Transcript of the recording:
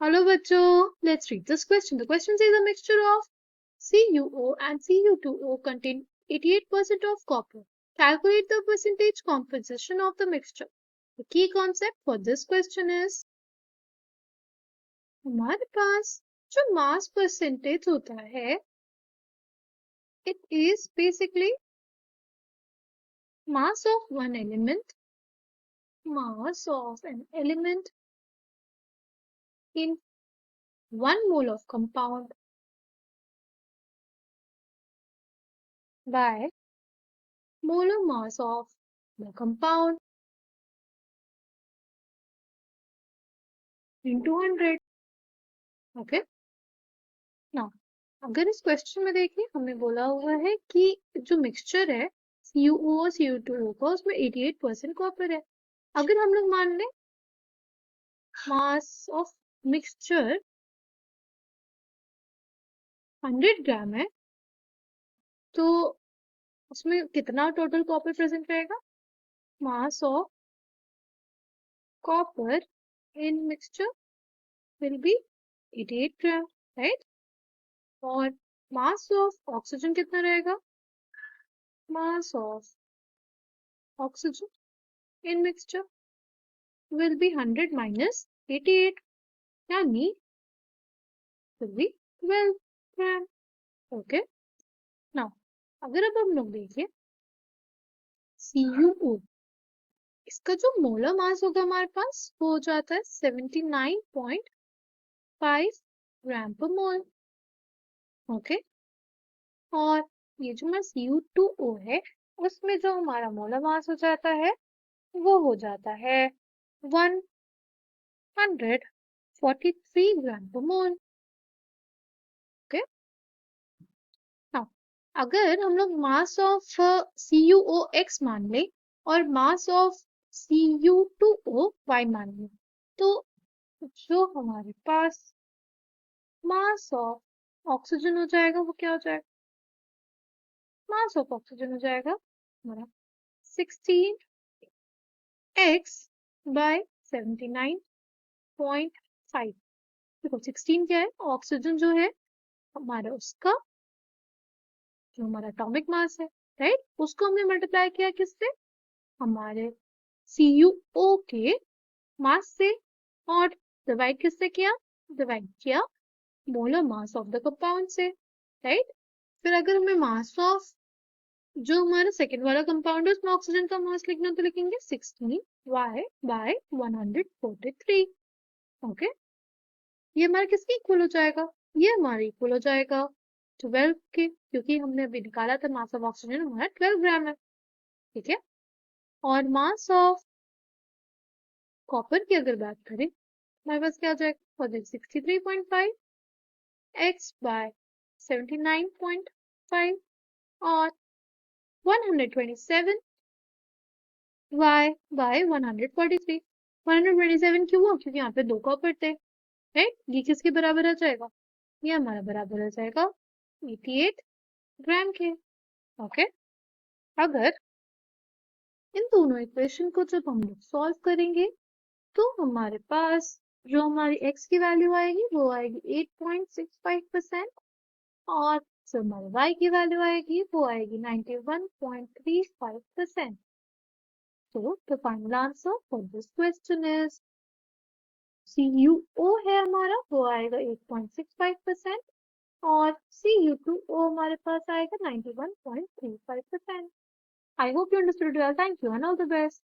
Hello बच्चों, let's read this question. The question says a mixture of CuO and Cu2O contain 88% of copper. Calculate the percentage composition of the mixture. The key concept for this question is हमारे पास जो mass percentage होता है it is basically mass of one element, mass of an element in 1 mole of compound by molar mass of the compound into 100. Okay ना अगर इस question में देखिए हमें बोला हुआ है कि जो मिक्सचर है CuO और Cu2O का उसमें 88% कॉपर है। अगर हम लोग मान लें मास ऑफ मिक्सचर 100 ग्राम है तो उसमें कितना टोटल कॉपर प्रेजेंट रहेगा? Mass of copper in mixture will be 88 gram, right? और मास ऑफ ऑक्सीजन कितना रहेगा? Mass of oxygen in mixture will be 100 minus 88 यानी will be 12 gram. Okay now अगर अब हम लोग देखिए CuO इसका जो मोलर मास होगा हमारे पास वो हो जाता है 79.5 ग्राम पर मोल। ओके और ये जो हमारा Cu2O है उसमें जो हमारा मोलर मास हो जाता है वो हो जाता है 143 ग्राम पर मोल। ओके नाउ अगर हम लोग मास ऑफ CuOX मान ले और मास ऑफ Cu2O Y मान ले तो जो हमारे पास मास ऑफ ऑक्सीजन हो जाएगा वो क्या हो जाएगा? मास ऑफ ऑक्सीजन हो जाएगा हमारा 16x by 79.5। देखो 16 क्या है? ऑक्सीजन जो है हमारा उसका जो हमारा एटॉमिक मास है, राइट? उसको हमने मल्टीप्लाई किया किससे? हमारे CuO के मास से और डिवाइड किससे किया? डिवाइड किया molar mass of the compound से, राइट? फिर अगर हमें मास ऑफ जो हमारा सेकेंड वाला कंपाउंड है उसमें ऑक्सीजन का मास लिखना तो लिखेंगे 16y by 143। ओके ये हमारा किसके इक्वल हो जाएगा? ये हमारे इक्वल हो जाएगा 12 के, क्योंकि हमने अभी निकाला था मास ऑफ ऑक्सीजन हमारा 12 ग्राम है। ठीक है और मास ऑफ कॉपर की अगर बात करें हमारे पास क्या हो जाएगा? 63.5 x by 79.5 और 127 y by 143। 127 क्यों हुआ? क्योंकि यहाँ पे 2 कॉपर थे, राइट? ये किसके बराबर आ जाएगा? ये हमारा बराबर आ जाएगा 88 ग्राम के। ओके अगर इन दोनों इक्वेशन को जब हम लोग सॉल्व करेंगे तो हमारे पास जो हमारी x की वैल्यू आएगी वो आएगी 8.65% और जो हमारे y की वैल्यू आएगी वो आएगी 91.35%। So the final answer for this question is CuO है हमारा वो आएगा 8.65% और Cu2O हमारे पास आएगा 91.35%। I hope you understood well. Thank you and all the best.